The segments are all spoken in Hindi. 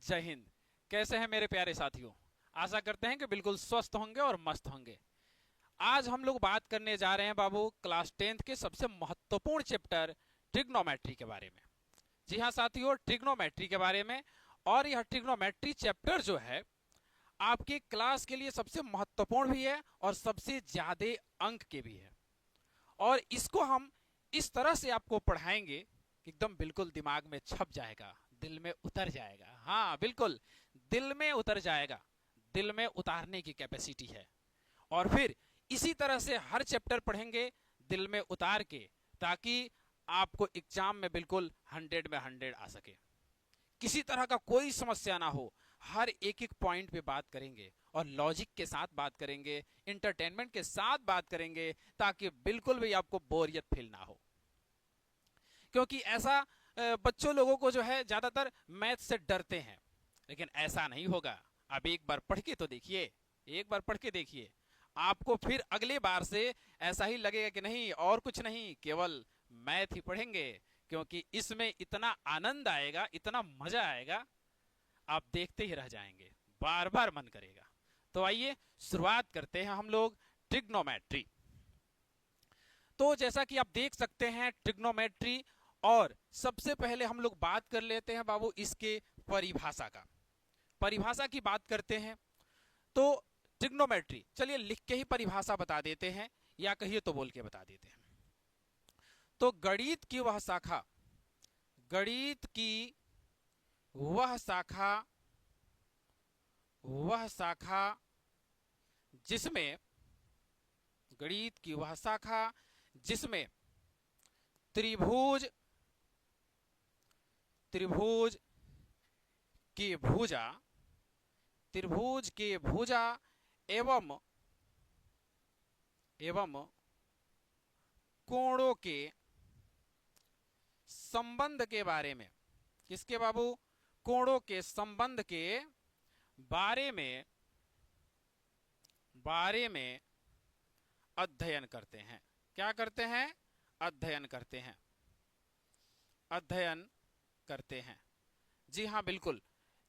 जय हिंद। कैसे हैं मेरे प्यारे साथियों? आशा करते हैं कि बिल्कुल स्वस्थ होंगे और मस्त होंगे। आज हम लोग बात करने जा रहे हैं बाबू क्लास 10th के सबसे महत्वपूर्ण चैप्टर ट्रिग्नोमेट्री के बारे में। जी हाँ साथियों, ट्रिग्नोमेट्री के बारे में। और यह ट्रिग्नोमेट्री चैप्टर जो है आपके क्लास के लिए सबसे महत्वपूर्ण भी है और सबसे ज्यादा अंक के भी है। और इसको हम इस तरह से आपको पढ़ाएंगे कि एकदम बिल्कुल दिमाग में छप जाएगा, दिल में उतर जाएगा। हाँ बिल्कुल, दिल में उतर जाएगा, दिल में उतारने की कैपेसिटी है। और फिर इसी तरह से हर चैप्टर पढ़ेंगे दिल में उतार के, ताकि आपको एग्जाम में बिल्कुल 100 में 100 आ सके, किसी तरह का कोई समस्या ना हो। हर एक एक पॉइंट पे बात करेंगे और लॉजिक के साथ बात करेंगे, इंटरटेनमेंट के साथ बात करेंगे, ताकि बिल्कुल भी आपको बोरियत फील ना हो। क्योंकि ऐसा बच्चों लोगों को जो है ज्यादातर मैथ से डरते हैं, लेकिन ऐसा नहीं होगा। आप एक बार पढ़ के तो देखिए, एक बार पढ़ के देखिए, आपको फिर अगले बार से ऐसा ही लगेगा कि नहीं और कुछ नहीं, केवल मैथ ही पढ़ेंगे। क्योंकि इसमें इतना आनंद आएगा, इतना मजा आएगा, आप देखते ही रह जाएंगे, बार बार मन करेगा। तो आइए शुरुआत करते हैं हम लोग ट्रिग्नोमेट्री। तो जैसा कि आप देख सकते हैं ट्रिग्नोमेट्री, और सबसे पहले हम लोग बात कर लेते हैं बाबू इसके परिभाषा का। परिभाषा की बात करते हैं तो ट्रिग्नोमेट्री, चलिए लिख के ही परिभाषा बता देते हैं, या कहिए तो बोल के बता देते हैं। तो गणित की वह शाखा, गणित की वह शाखा, वह शाखा जिसमें, गणित की वह शाखा जिसमें त्रिभुज, त्रिभुज के भुजा, त्रिभुज के भुजा एवं कोणों के संबंध के बारे में, किसके बाबू? कोणों के संबंध के बारे में, अध्ययन करते हैं। क्या करते हैं? अध्ययन करते हैं, अध्ययन करते हैं। जी हाँ बिल्कुल,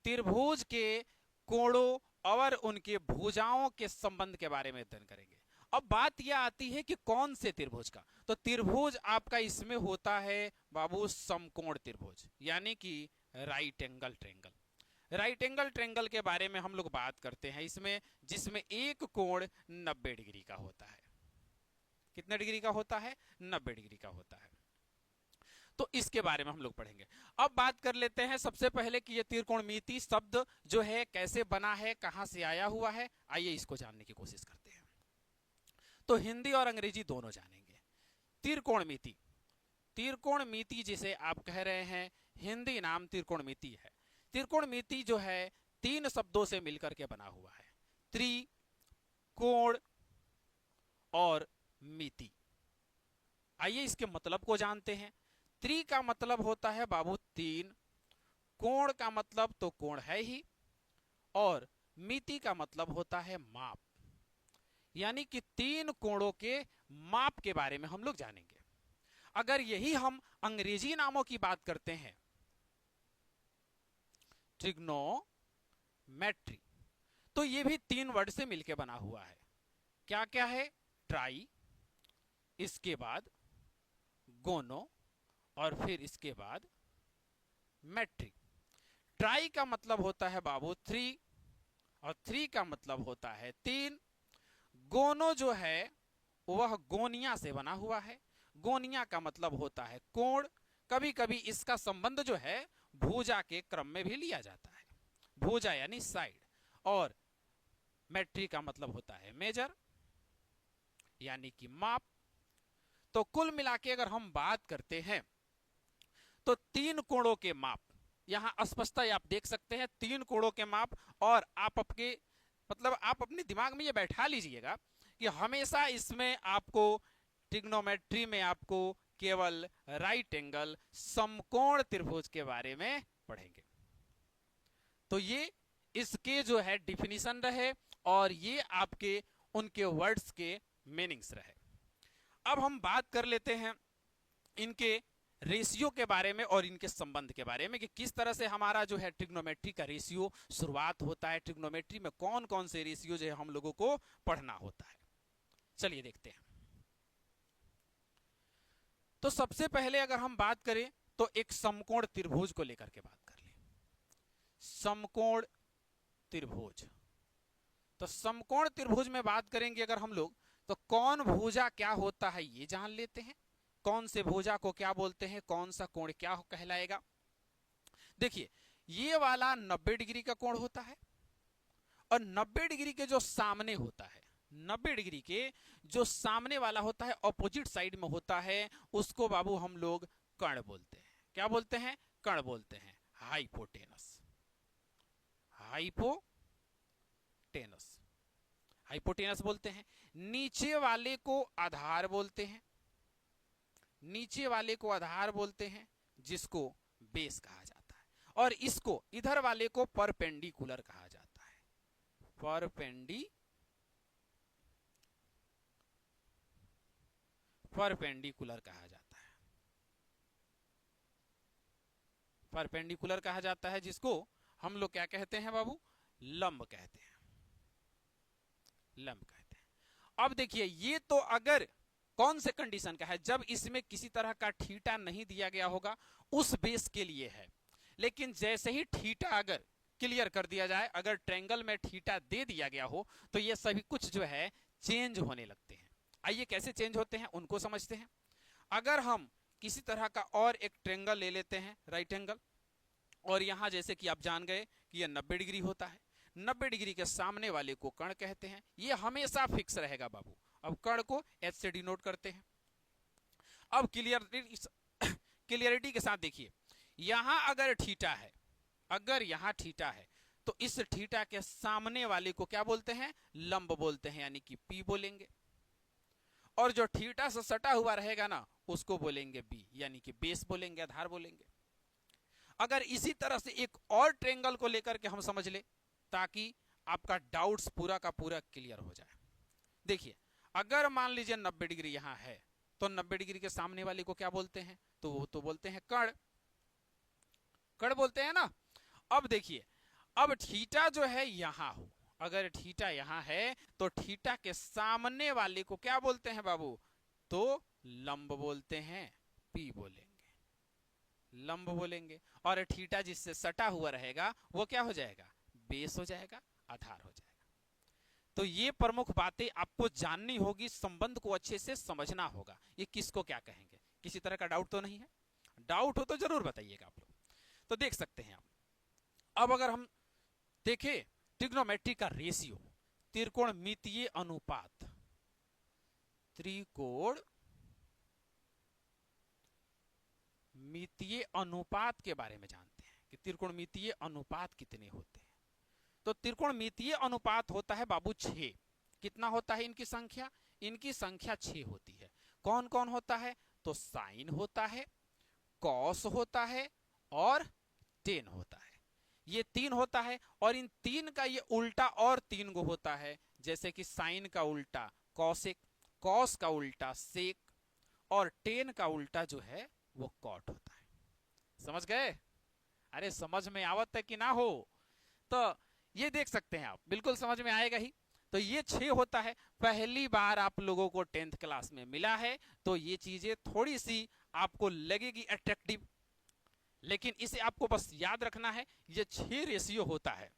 त्रिभुज के कोणों और उनके भुजाओं के संबंध के बारे में अध्ययन करेंगे। अब बात यह आती है कि कौन से त्रिभुज का। तो त्रिभुज आपका इसमें होता है बाबू समकोण त्रिभुज, यानी कि right angle triangle. Right angle triangle के बारे में हम लोग बात करते हैं इसमें, जिसमें एक कोण 90 डिग्री का होता है। कितने डिग्री का होता है? 90 डिग्री का होता है। तो इसके बारे में हम लोग पढ़ेंगे। अब बात कर लेते हैं सबसे पहले कि ये त्रिकोणमिति शब्द जो है कैसे बना है, कहां से आया हुआ है। आइए इसको जानने की कोशिश करते हैं। तो हिंदी और अंग्रेजी दोनों जानेंगे। त्रिकोणमिति, त्रिकोणमिति जिसे आप कह रहे हैं, हिंदी नाम त्रिकोणमिति है। त्रिकोणमिति जो है 3 शब्दों से मिलकर के बना हुआ है, त्रि, कोण और मिति। आइए इसके मतलब को जानते हैं। त्रि का मतलब होता है बाबू 3, कोण का मतलब तो कोण है ही, और मिति का मतलब होता है माप, यानी कि 3 कोणों के माप के बारे में हम लोग जानेंगे। अगर यही हम अंग्रेजी नामों की बात करते हैं, ट्रिग्नोमेट्री, तो ये भी 3 वर्ड से मिलकर बना हुआ है। क्या क्या है? ट्राई, इसके बाद गोनो, और फिर इसके बाद मैट्रिक। ट्राई का मतलब होता है बाबू 3, और 3 का मतलब होता है 3। गोनो जो है वह गोनिया से बना हुआ है। गोनिया का मतलब होता है कोण। कभी कभी इसका संबंध जो है भुजा के क्रम में भी लिया जाता है, भुजा यानी साइड। और मैट्रिक का मतलब होता है मेजर, यानी कि माप। तो कुल मिला के अगर हम बात करते हैं तो 3 कोणों के माप, यहां स्पष्टता आप देख सकते हैं, 3 कोणों के माप। और आप आपके मतलब आप अपने दिमाग में ये बैठा लीजिएगा कि हमेशा इसमें आपको ट्रिग्नोमेट्री में आपको केवल राइट एंगल समकोण त्रिभुज के बारे में पढ़ेंगे। तो ये इसके जो है डिफिनीशन रहे, और ये आपके उनके वर्ड्स के मीनिंग्स रहे। अब हम बात कर लेते हैं इनके रेशियो के बारे में और इनके संबंध के बारे में कि किस तरह से हमारा जो है ट्रिग्नोमेट्री का रेशियो शुरुआत होता है, ट्रिग्नोमेट्री में कौन कौन से रेशियो जो है हम लोगों को पढ़ना होता है। चलिए देखते हैं। तो सबसे पहले अगर हम बात करें तो एक समकोण त्रिभुज को लेकर के बात कर लें। समकोण त्रिभुज, तो समकोण त्रिभुज में बात करेंगे अगर हम लोग, तो कौन भुजा क्या होता है ये जान लेते हैं। कौन से भुजा को क्या बोलते हैं, कौन सा कोण क्या कहलाएगा। देखिए ये वाला 90 डिग्री का कोण होता है और 90 डिग्री के जो सामने होता है, 90 डिग्री के जो सामने वाला होता है, ऑपोजिट साइड में होता है, उसको बाबू हम लोग कर्ण बोलते हैं। क्या बोलते हैं? कर्ण बोलते हैं। हाइपोटेनस, हाइपोटेनस, हाइपोटेनस बोलते हैं। नीचे वाले को आधार बोलते हैं, नीचे वाले को आधार बोलते हैं, जिसको बेस कहा जाता है। और इसको इधर वाले को परपेंडिकुलर कहा जाता है, परपेंडिकुलर कहा जाता है, परपेंडिकुलर कहा जाता है, जिसको हम लोग क्या कहते हैं बाबू? लंब कहते हैं, लंब कहते हैं। अब देखिए ये तो अगर कौन से कंडीशन का है, जब इसमें किसी तरह का थीटा नहीं दिया गया होगा, उस बेस के लिए है। लेकिन जैसे ही थीटा अगर क्लियर कर दिया जाए, अगर ट्रायंगल में थीटा दे दिया गया हो, तो ये सभी कुछ जो है चेंज होने लगते हैं। आइए कैसे चेंज होते हैं उनको समझते हैं। अगर हम किसी तरह का और एक ट्रायंगल ले लेते हैं, राइट एंगल, और यहां जैसे कि आप जान गए कि यह 90 डिग्री होता है, 90 डिग्री के सामने वाले को कर्ण कहते हैं। ये हमेशा फिक्स रहेगा बाबू। अब कर्ण को एच से डिनोट करते हैं। अब क्लियरिटी के साथ देखिए, यहां अगर थीटा है, अगर यहां थीटा है, तो इस थीटा के सामने वाले को क्या बोलते हैं? लंब बोलते हैं, यानी कि पी बोलेंगे। और जो थीटा से सटा हुआ रहेगा ना, उसको बोलेंगे बी, यानी कि बेस बोलेंगे, आधार बोलेंगे। अगर इसी तरह से एक और ट्रायंगल को लेकर के हम समझ ले, ताकि आपका डाउट्स पूरा का पूरा क्लियर हो जाए। देखिए अगर मान लीजिए 90 डिग्री यहां है, तो 90 डिग्री के सामने वाले को क्या बोलते हैं? तो वो तो बोलते हैं कर्ण, कर्ण बोलते हैं ना। अब देखिए, अब थीटा जो है यहां हो, अगर थीटा यहां है, तो थीटा के सामने वाले को क्या बोलते हैं बाबू? तो लंब बोलते हैं, पी बोलेंगे, लंब बोलेंगे। और थीटा जिससे सटा हुआ रहेगा वो क्या हो जाएगा? बेस हो जाएगा, आधार हो जाएगा। तो ये प्रमुख बातें आपको जाननी होगी, संबंध को अच्छे से समझना होगा। ये किसको क्या कहेंगे? किसी तरह का डाउट तो नहीं है? डाउट हो तो जरूर बताइएगा आप लोग। तो देख सकते हैं आप। अब अगर हम देखें ट्रिग्नोमेट्री का रेशियो, त्रिकोणमितीय अनुपात, त्रिकोणमितीय अनुपात के बारे में जानते हैं कि त्रिकोणमितीय अनुपात कितने होते हैं। तो त्रिकोणमितीय अनुपात होता है बाबू 6। कितना होता है इनकी संख्या? इनकी संख्या 6 होती है। कौन कौन होता है? तो साइन होता है, कॉस होता है और टेन होता है। ये 3 होता है। और इन 3 का ये उल्टा और 3 गो होता है, जैसे कि साइन का उल्टा कॉसेक, कॉस का उल्टा सेक, और टेन का उल्टा जो है वो कॉट होता है। समझ गए? अरे समझ में आवत है कि ना हो? तो ये देख सकते हैं आप, बिल्कुल समझ में आएगा ही। तो ये 6 होता है। पहली बार आप लोगों को 10th क्लास में मिला है, तो ये चीजें थोड़ी सी आपको लगेगी अट्रैक्टिव, लेकिन इसे आपको बस याद रखना है, ये 6 रेशियो होता है।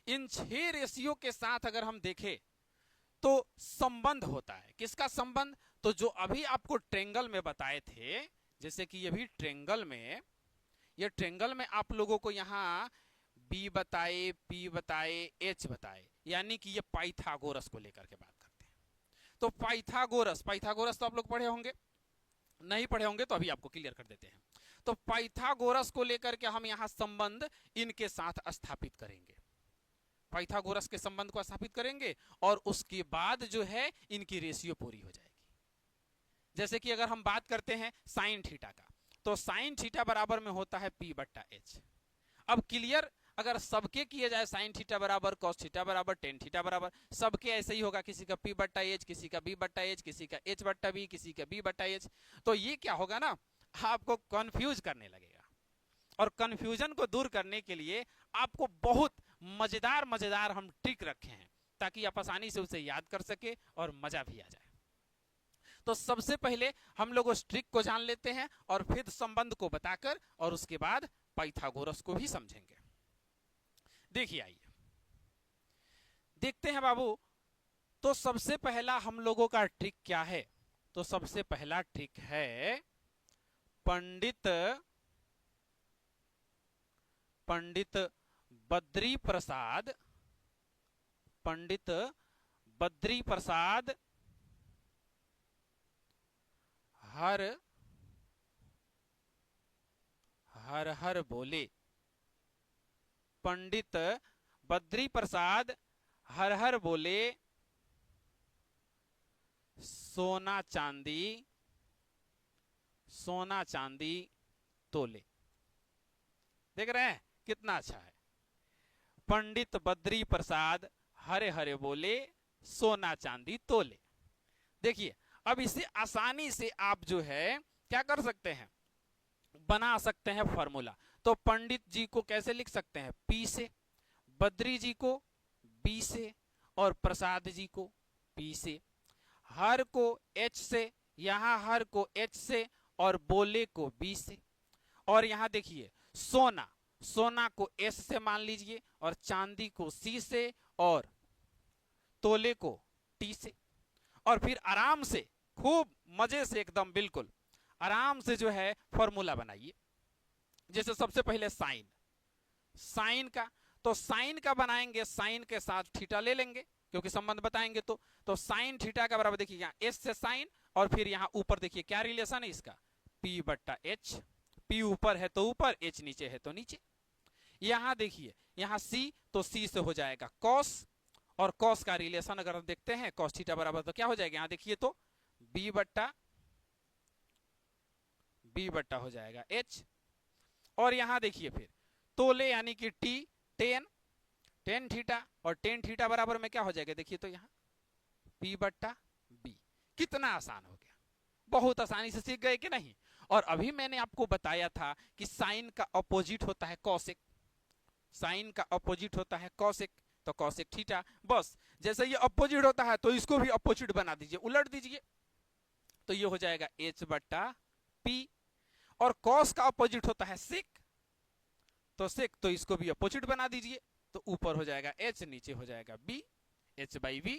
इन 6 रेशियो के साथ अगर हम देखें तो संबंध होता है। किसका संबंध? तो जो अभी आपको ट्रायंगल में बताए थे, जैसे कि ये भी ट्रायंगल में, ये ट्रायंगल में आप लोगों को यहां बी बताए, पी बताए, एच बताए, यानी कि ये पाइथागोरस को लेकर के बात करते हैं। तो पाइथागोरस, पाइथागोरस तो आप लोग पढ़े होंगे, नहीं पढ़े होंगे तो अभी आपको क्लियर कर देते हैं। तो पाइथागोरस को लेकर के हम यहां संबंध इनके साथ स्थापित करेंगे, पाइथागोरस के संबंध को स्थापित करेंगे, और उसके बाद जो है इनकी रेशियो पूरी हो जाएगी। जैसे कि अगर हम बात करते हैं साइन थीटा का, तो साइन थीटा बराबर में होता है पी बट्टा एच। अब क्लियर अगर सबके किए जाए, साइन थीटा बराबर कॉस थीटा बराबर टेन थीटा बराबर, सबके ऐसे ही होगा, किसी का पी बट्टा एच, किसी का बी बट्टा एच, किसी का एच बट्टा बी, किसी का बी बट्टा एच। तो ये क्या होगा ना, आपको कंफ्यूज करने लगेगा। और कंफ्यूजन को दूर करने के लिए आपको बहुत मजेदार मजेदार हम ट्रिक रखे हैं ताकि आप आसानी से उसे याद कर सके और मजा भी आ जाए। तो सबसे पहले हम लोग उस ट्रिक को जान लेते हैं और फिर संबंध को बताकर और उसके बाद पाइथागोरस को भी समझेंगे। देखिए, आइए देखते हैं बाबू। तो सबसे पहला हम लोगों का ट्रिक क्या है? तो सबसे पहला ट्रिक है पंडित बद्री प्रसाद हर हर हर बोले। पंडित बद्री प्रसाद हर हर बोले, सोना चांदी तोले। देख रहे हैं कितना अच्छा है। पंडित बद्री प्रसाद हरे हरे बोले, सोना चांदी तोले। देखिए, अब इसे आसानी से आप जो है क्या कर सकते हैं, बना सकते हैं फॉर्मूला। तो पंडित जी को कैसे लिख सकते हैं? P से, बद्री जी को B से और प्रसाद जी को P से, हर को H से, यहां हर को H से और बोले को B से। और यहां देखिए सोना को S से मान लीजिए और चांदी को C से और तोले को T से। और फिर आराम से खूब मजे से एकदम बिल्कुल आराम से जो है फॉर्मूला बनाइए। जैसे सबसे पहले साइन का, तो साइन का बनाएंगे, साइन के साथ थीटा ले लेंगे क्योंकि संबंध बताएंगे। तो साइन थीटा का बराबर देखिए यहाँ एस से साइन और फिर यहाँ ऊपर देखिए क्या रिलेशन है इसका, P बट्टा H। P ऊपर है तो ऊपर, H नीचे है तो नीचे। यहाँ देखिए यहाँ C, तो C से हो जाएगा कॉस, और कॉस का रिलेशन अगर हम देखते हैं कॉस थीटा बराबर तो क्या हो जाएगा, यहाँ देखिए तो B बट्टा हो जाएगा H। और यहां देखिए फिर तोले यानी कि T, टेन थीटा, और टेन थीटा बराबर में क्या हो जाएगा, देखिए तो यहाँ P बट्टा B। कितना आसान हो गया, बहुत आसानी से सीख गए कि नहीं। और अभी मैंने आपको बताया था कि साइन का अपोजिट होता है कॉसेक, साइन का अपोजिट होता है कॉसेक, तो कॉसेक थीटा। बस जैसे ये अपोजिट होता है तो इसको भी अपोजिट बना दीजिए, उलट दीजिए, तो ये हो जाएगा H बट्टा P। और कॉस का अपोजिट होता है सेक, तो सेक, तो इसको भी अपोजिट बना दीजिए, तो ऊपर हो जाएगा H, नीचे हो जाएगा B, H बाई V।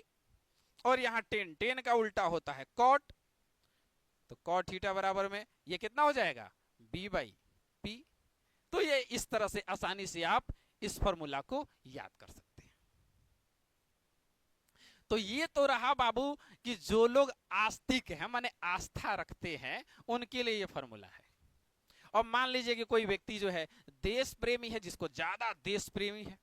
और यहाँ टेन का उल्टा होता है कॉट, तो कॉट थीटा बराबर में ये कितना हो जाएगा, B बाई P। तो ये इस तरह से आसानी से आप इस फॉर्मूला को याद कर सकते हैं। तो ये तो रहा बाबू कि जो लोग आस्तिक हैं, माने आस्था रखते हैं, उनके लिए ये फॉर्मूला है। और मान लीजिए कि कोई व्यक्ति जो है देश प्रेमी है, जिसको ज्यादा देश प्रेमी है,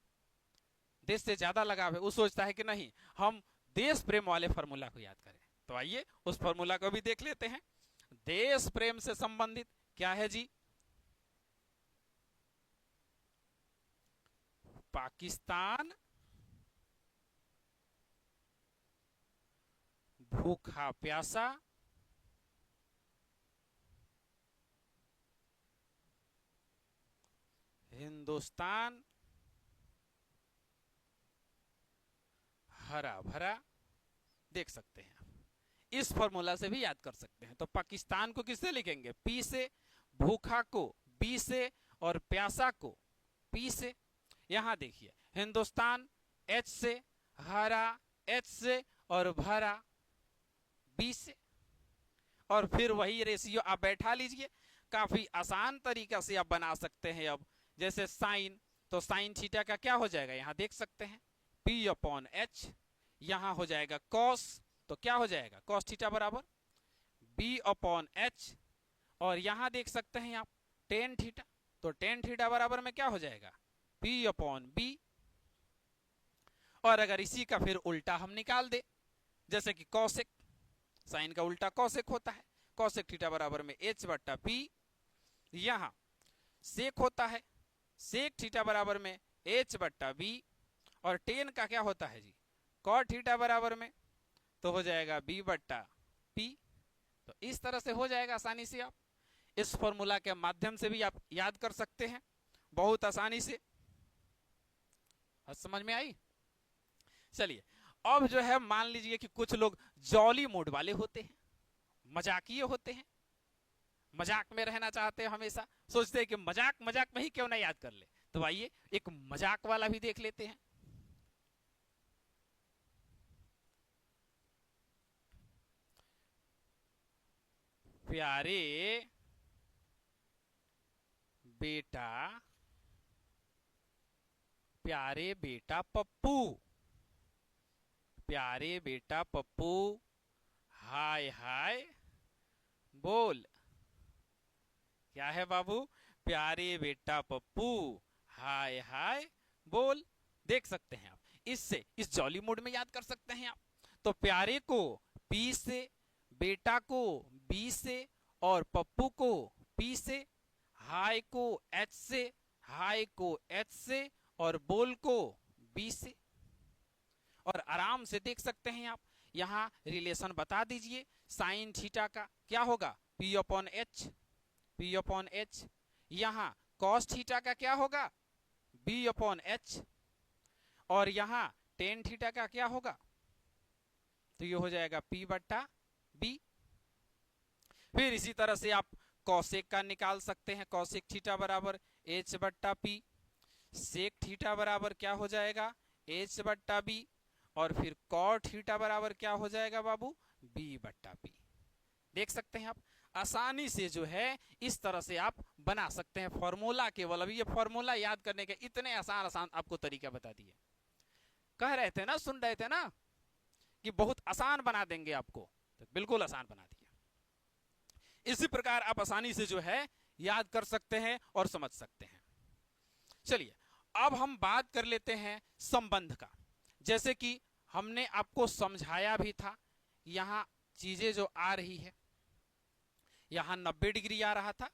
देश से ज्यादा लगाव है, वो सोचता है कि नहीं हम देश प्रेम वाले फॉर्मूला को याद करें। तो आइए उस फॉर्मूला को भी देख लेते हैं। देश प्रेम से संबंधित क्या है जी, पाकिस्तान भूखा प्यासा हिंदुस्तान हरा भरा। देख सकते हैं इस फॉर्मूला से भी याद कर सकते हैं। तो पाकिस्तान को किससे लिखेंगे, P से, भूखा को B से और प्यासा को P से। यहां देखिए हिंदुस्तान H से, हरा H से और भरा B से। और फिर वही रेशियो आप बैठा लीजिए, काफी आसान तरीका से आप बना सकते हैं। अब जैसे साइन, तो साइन थीटा का क्या हो जाएगा, यहां देख सकते हैं P अपॉन H। यहां हो जाएगा कॉस, तो क्या हो जाएगा कॉस थीटा बराबर B अपॉन H। और यहां देख सकते हैं आप टेन थीटा, तो टेन थीटा बराबर में क्या हो जाएगा P अपॉन B। और अगर इसी का फिर उल्टा हम निकाल दे, जैसे कि कॉसेक, साइन का उल्टा कॉसेक होता है, कॉसेक थीटा बराबर में H बट्टा P। यहां सेक होता है, सेक थीटा बराबर में H बट्टा B। और टेन का क्या होता है जी, कॉट थीटा बराबर में, तो हो जाएगा B बट्टा P। तो इस तरह से हो जाएगा आसानी से। आप इस फॉर्मूला के माध्यम से भी आप याद कर सकते हैं बहुत आसानी से। समझ में आई? चलिए, अब जो है मान लीजिए कि कुछ लोग जॉली मूड वाले होते हैं, मजाकिये होते हैं, मजाक में रहना चाहते हैं, हमेशा सोचते हैं कि मजाक मजाक में ही क्यों ना याद कर ले। तो आइए एक मजाक वाला भी देख लेते हैं। प्यारे बेटा, प्यारे बेटा पप्पू, प्यारे बेटा पप्पू, हाय हाय बोल। क्या है बाबू? प्यारे बेटा पप्पू, हाय हाय बोल। देख सकते हैं आप, इससे इस जॉली मूड में याद कर सकते हैं आप। तो प्यारे को पी से, बेटा को बी से, और पप्पू को पी से, हाय को एच से, हाय को एच से, और बोल को बी से। और आराम से देख सकते हैं आप, यहां रिलेशन बता दीजिए। साइन थीटा का क्या होगा? P upon H, P upon H. यहां कॉस थीटा का क्या होगा? B upon H. और यहां टेन थीटा का क्या होगा? तो ये हो जाएगा पी बट्टा बी। फिर इसी तरह से आप कौशिक का निकाल सकते हैं। कौशिक थीटा बराबर एच बट्टा पी। सेक थीटा बराबर क्या हो जाएगा? एच बट्टा बी। और फिर कॉट थीटा बराबर क्या हो जाएगा बाबू? बी बट्टा पी। देख सकते हैं आप, आसानी से जो है इस तरह से आप बना सकते हैं फॉर्मूला। केवल अभी ये फॉर्मूला याद करने के इतने आसान आसान आपको तरीका बता दिए। कह रहे थे ना, सुन रहे थे ना कि बहुत आसान बना देंगे आपको, तो बिल्कुल आसान बना दिया। इसी प्रकार आप आसानी से जो है याद कर सकते हैं और समझ सकते हैं। चलिए, अब हम बात कर लेते हैं संबंध का। जैसे कि हमने आपको समझाया भी था, यहां चीजें जो आ रही है, यहां 90 डिग्री आ रहा था,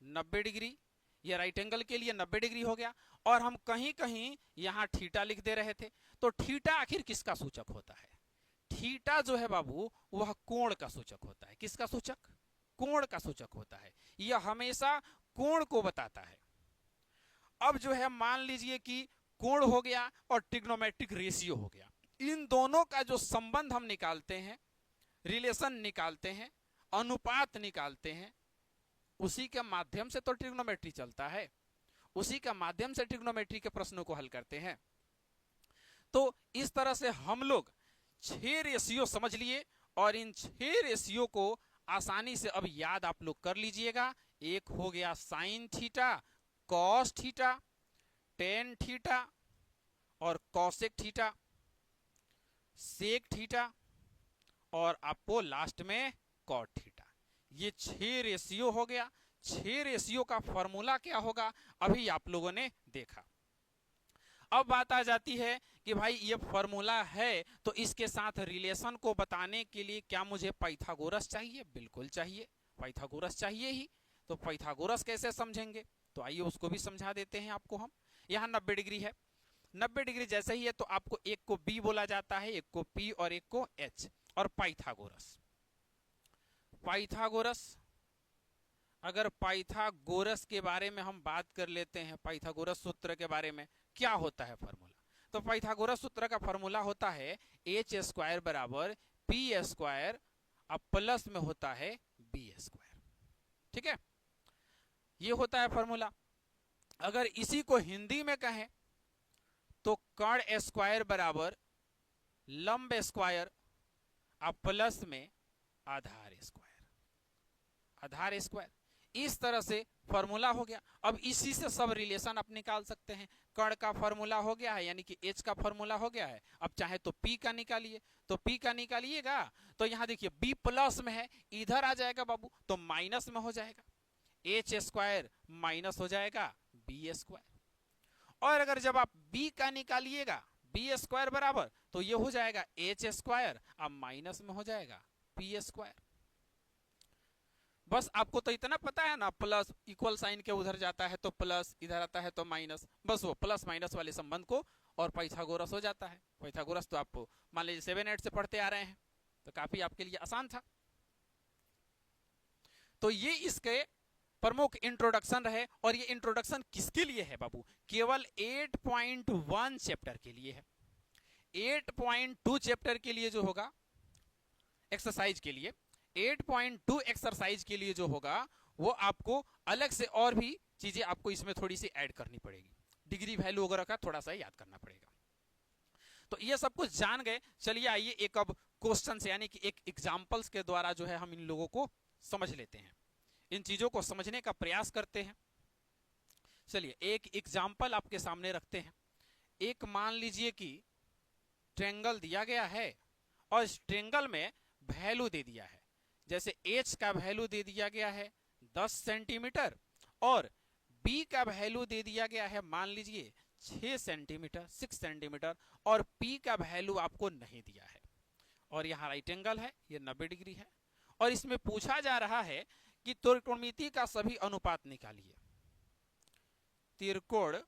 90 डिग्री, ये राइट एंगल के लिए 90 डिग्री हो गया। और हम कहीं कहीं यहां थीटा लिख दे रहे थे। तो थीटा आखिर किसका सूचक होता है? थीटा जो है बाबू, वह कोण का सूचक होता है। किसका सूचक? कोण का सूचक होता है। यह हमेशा कोण को बताता है। अब जो है मान लीजिए कि कोण हो गया और ट्रिग्नोमेट्रिक रेशियो हो गया। इन दोनों का जो संबंध हम निकालते हैं, रिलेशन निकालते हैं, अनुपात निकालते हैं, उसी के माध्यम से तो ट्रिग्नोमेट्री चलता है, उसी के माध्यम से ट्रिग्नोमेट्री के प्रश्नों को हल करते हैं। तो इस तरह से हम लोग 6 रेशियो समझ लिए, और इन 6 रेशियो को आसानी से अब याद आप लोग कर लीजिएगा। एक हो गया sine theta, cos theta, tan theta, और कॉसेक थीटा, सेक थीटा, और आपको लास्ट में कॉट थीटा। ये 6 रेशियो हो गया। 6 रेशियो का फॉर्मूला क्या होगा अभी आप लोगों ने देखा। अब बात आ जाती है कि भाई ये फॉर्मूला है, तो इसके साथ रिलेशन को बताने के लिए क्या मुझे पाइथागोरस चाहिए? बिल्कुल चाहिए, पाइथागोरस चाहिए ही। तो पाइथागोरस कैसे समझेंगे? तो आइए उसको भी समझा देते हैं आपको हम। यहाँ 90 डिग्री है, 90 डिग्री जैसे ही है तो आपको एक को बी बोला जाता है, एक को पी और एक को एच। और पाइथागोरस, पाइथागोरस, अगर पाइथागोरस के बारे में हम बात कर लेते हैं, पाइथागोरस सूत्र के बारे में, क्या होता है फॉर्मूला? तो पाइथागोरस सूत्र का फॉर्मूला होता है एच स्क्वायर बराबर पी स्क्वायर, अब प्लस में होता है बी स्क्वायर। ठीक है, ये होता है फॉर्मूला। अगर इसी को हिंदी में कहें तो कर्ण स्क्वायर बराबर लंब स्क्वायर, अब प्लस में आधार स्क्वायर, आधार स्क्वायर। इस तरह से फॉर्मूला हो गया। अब इसी से सब रिलेशन आप निकाल सकते हैं। कर्ण का फॉर्मूला हो गया है, यानी कि एच का फॉर्मूला हो गया है। अब चाहे तो पी का निकालिए, तो पी का निकालिएगा तो यहां देखिए बी प्लस में है, इधर आ जाएगा बाबू तो माइनस में हो जाएगा। एच स्क्वायर माइनस हो जाएगा बी स्क्वायर। और अगर जब आप बी का निकालिएगा, बी स्क्वायर बराबर, तो ये हो जाएगा एच स्क्वायर, अब माइनस में हो जाएगा पी स्क्वायर। बस आपको तो इतना पता है ना, प्लस इक्वल साइन के उधर जाता है तो प्लस, इधर आता है तो माइनस, बस वो प्लस माइनस वाले संबंध को, और पाइथागोरस हो जाता है। पाइथागोरस तो आप मान लीजिए 7 8 से पढ़ते आ रहे हैं, तो काफी आपके लिए आसान था। तो ये इसके प्रमुख इंट्रोडक्शन रहे। और ये इंट्रोडक्शन किसके लिए है बाबू? केवल 8.1 चैप्टर के लिए है। 8.2 चैप्टर के लिए जो होगा एक्सरसाइज के लिए, 8.2 एक्सरसाइज के लिए जो होगा वो आपको अलग से और भी चीजें आपको इसमें थोड़ी सी ऐड करनी पड़ेगी। डिग्री वैल्यू वगैरह का थोड़ा सा याद करना पड़ेगा। तो ये सब कुछ जान गए। चलिए आइए एक अब क्वेश्चन से यानी कि एक एग्जाम्पल्स के द्वारा जो है हम इन लोगों को समझ लेते हैं, इन चीजों को समझने का प्रयास करते हैं। चलिए एक एग्जाम्पल आपके सामने रखते हैं। एक मान लीजिए कि ट्रेंगल दिया गया है और इस ट्रेंगल में वैल्यू दे दिया है, जैसे h का वैल्यू दे दिया गया है 10 सेंटीमीटर और b का वैल्यू दे दिया गया है मान लीजिए 6 सेंटीमीटर और p का वैल्यू आपको नहीं दिया है। और यहाँ राइट एंगल है, ये 90 डिग्री है और इसमें पूछा जा रहा है कि त्रिकोणमिति का सभी अनुपात निकालिए। त्रिकोणमितीय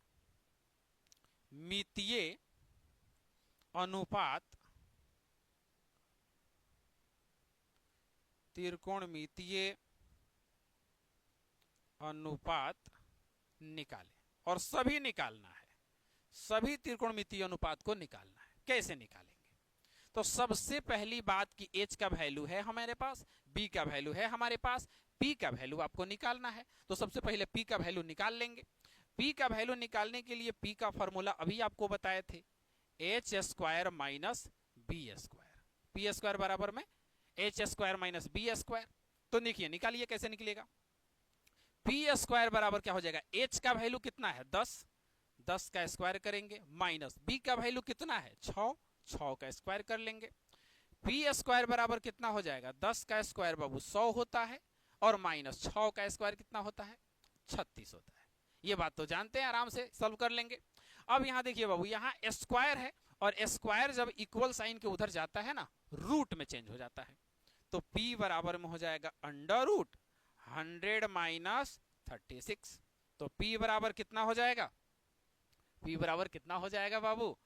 अनुपात, त्रिकोणमितीय अनुपात निकालें। और सभी निकालना है, सभी त्रिकोणमितीय अनुपात को निकालना है। कैसे निकालेंगे? तो सबसे पहली बात कि h का वैल्यू है हमारे पास, b का वैल्यू है हमारे पास, p का वैल्यू आपको निकालना है। तो सबसे पहले p का वैल्यू निकाल लेंगे। p का वैल्यू निकालने के लिए p का फॉर्मूला अभी आपको बताए थे, h square minus B square. P square बराबर में h square minus B square. तो देखिए निकालिए कैसे निकलेगा। p स्क्वायर बराबर क्या हो जाएगा, h का वैल्यू कितना है 10 का स्क्वायर करेंगे, माइनस b का वैल्यू कितना है 6 का स्क्वायर कर लेंगे। p स्क्वायर बराबर कितना हो जाएगा, 10 का स्क्वायर बाबू 100 होता है और माइनस 6 का स्क्वायर कितना होता है 36 होता है। ये बात तो जानते हैं, आराम से सॉल्व कर लेंगे। अब यहाँ देखिए बाबू, यहाँ स्क्वायर है और स्क्वायर जब इक्वल साइन के उधर जाता है ना, रूट में चेंज हो जाता है। तो p बराबर में हो जाएगा अंडर रूट 100 माइनस 36। तो p बराबर कितना हो जाएगा, p बराबर कितना हो जाएगा बाबू,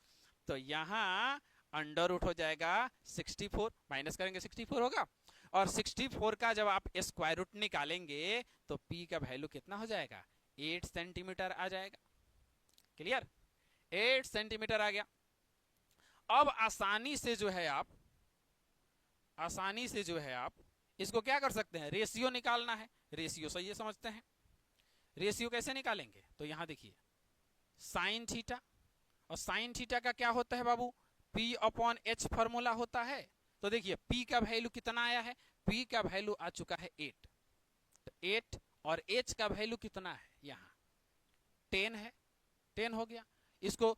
तो यहाँ अंडर रूट हो जाएगा 64, माइनस करेंगे 64 होगा और 64 का जब आप स्क्वायर रूट निकालेंगे तो p का वैल्यू कितना हो जाएगा 8 सेंटीमीटर आ जाएगा। क्लियर, 8 सेंटीमीटर आ गया। अब आसानी से जो है आप इसको क्या कर सकते हैं, रेशियो निकालना है। रेशियो सही समझते हैं, रेशियो कैसे निकालेंगे? तो यहां देखिए साइन थीटा, और साइन थीटा का क्या होता है बाबू, p अपॉन h फॉर्मूला होता है। तो देखिए p का वैल्यू कितना आया है, p का वैल्यू आ चुका है 8, तो 8 और h का वैल्यू कितना है, यहाँ 10 है, 10 हो गया। इसको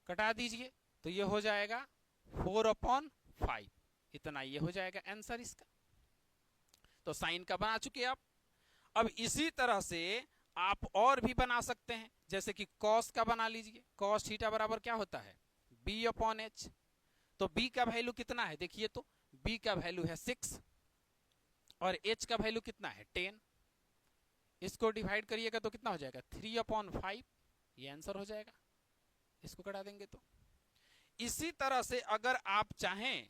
कटा दीजिए तो ये हो जाएगा 4/5, इतना ये हो जाएगा आंसर इसका। तो साइन का बना चुके आप। अब इसी तरह से आप और भी बना सकते हैं, जैसे कि कॉस का बना लीजिए। कॉस थीटा बराबर क्या होता है b/h। तो b का वैल्यू कितना है, देखिए तो b का वैल्यू है 6 और h का वैल्यू कितना है 10। इसको डिवाइड करिएगा तो कितना हो जाएगा 3/5, ये आंसर हो जाएगा। इसको कटा देंगे तो इसी तरह से अगर आप चाहें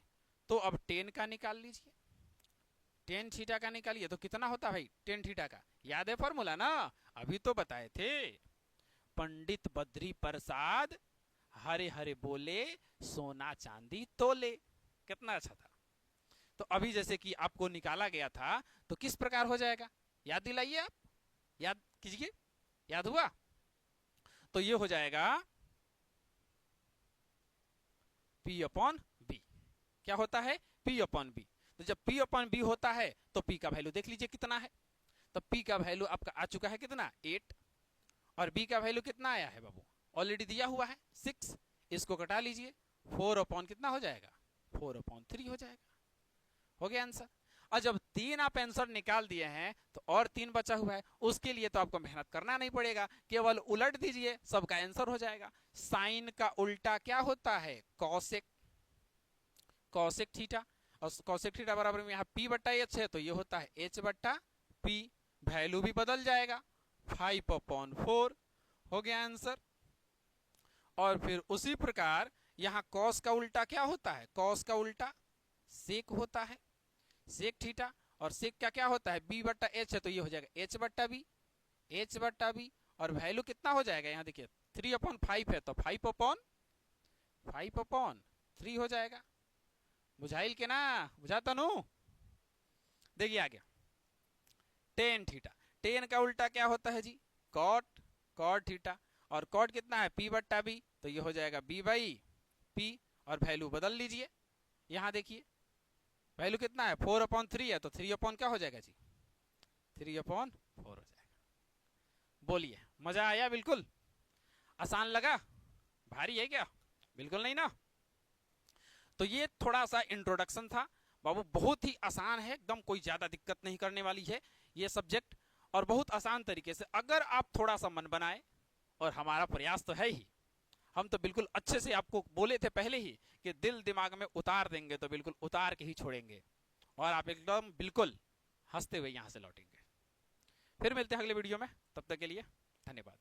तो अब 10 का निकाल लीजिए, 10 थीटा का निकालिए तो कितना होता है भाई 10 थीटा का, याद है फॉर्मूला ना, अभी तो बताए थे। पंडित बद्री प्रसाद हरे हरे बोले सोना चांदी तोले, कितना अच्छा था। तो अभी जैसे कि आपको निकाला गया था तो किस प्रकार हो जाएगा, याद दिलाइए आप, याद कीजिए, याद हुआ? तो ये हो जाएगा p/b। क्या होता है p/b। तो जब p/b होता है तो p का वैल्यू देख लीजिए कितना है। तो p का वैल्यू आपका आ चुका है कितना 8 और b का वैल्यू कितना आया है बाबू, ऑलरेडी दिया हुआ है 6। इसको कटा लीजिए 4/ कितना हो जाएगा 4/3 हो जाएगा, हो गया आंसर। और जब 3 आप आंसर निकाल दिए हैं तो और 3 बचा हुआ है, उसके लिए तो आपको मेहनत करना नहीं पड़ेगा, केवल उलट दीजिए सबका आंसर हो जाएगा। साइन का उल्टा क्या होता है कॉसेक, कॉसेक थीटा, और कॉसेक थीटा बराबर में यहाँ p/h है तो ये होता है h/p। वैल्यू भी बदल जाएगा 5/4 हो गया आंसर। और फिर उसी प्रकार यहाँ कॉस का उल्टा क्या होता है, कॉस का उल्टा सेक होता है, सेक थीटा, और सेक क्या क्या होता है, बी बट्टा एच है, तो ये हो जाएगा एच बट्टा बी, एच बट्टा बी। और वैल्यू कितना हो जाएगा, यहाँ देखिए 3/5 है, तो 5/3 हो जाएगा। बुझाइल के ना, बुझाता नु। देखिए आ गया टेन थीटा। टेन का उल्टा क्या होता है जी, कॉट, कॉट थीटा। और कॉट कितना है, पी बट्टा बी, तो ये हो जाएगा बी बाई पी। और वैल्यू बदल लीजिए, यहाँ देखिए वैल्यू कितना है 4/3 है, तो 3 क्या हो जाएगा जी, 3/4 हो जाएगा। बोलिए मजा आया, बिल्कुल आसान लगा, भारी है क्या, बिल्कुल नहीं ना। तो ये थोड़ा सा इंट्रोडक्शन था बाबू, बहुत ही आसान है एकदम, कोई ज्यादा दिक्कत नहीं करने वाली है ये सब्जेक्ट। और बहुत आसान तरीके से अगर आप थोड़ा सा मन बनाए, और हमारा प्रयास तो है ही, हम तो बिल्कुल अच्छे से आपको बोले थे पहले ही कि दिल दिमाग में उतार देंगे, तो बिल्कुल उतार के ही छोड़ेंगे, और आप एकदम बिल्कुल हंसते हुए यहां से लौटेंगे। फिर मिलते हैं अगले वीडियो में, तब तक के लिए धन्यवाद।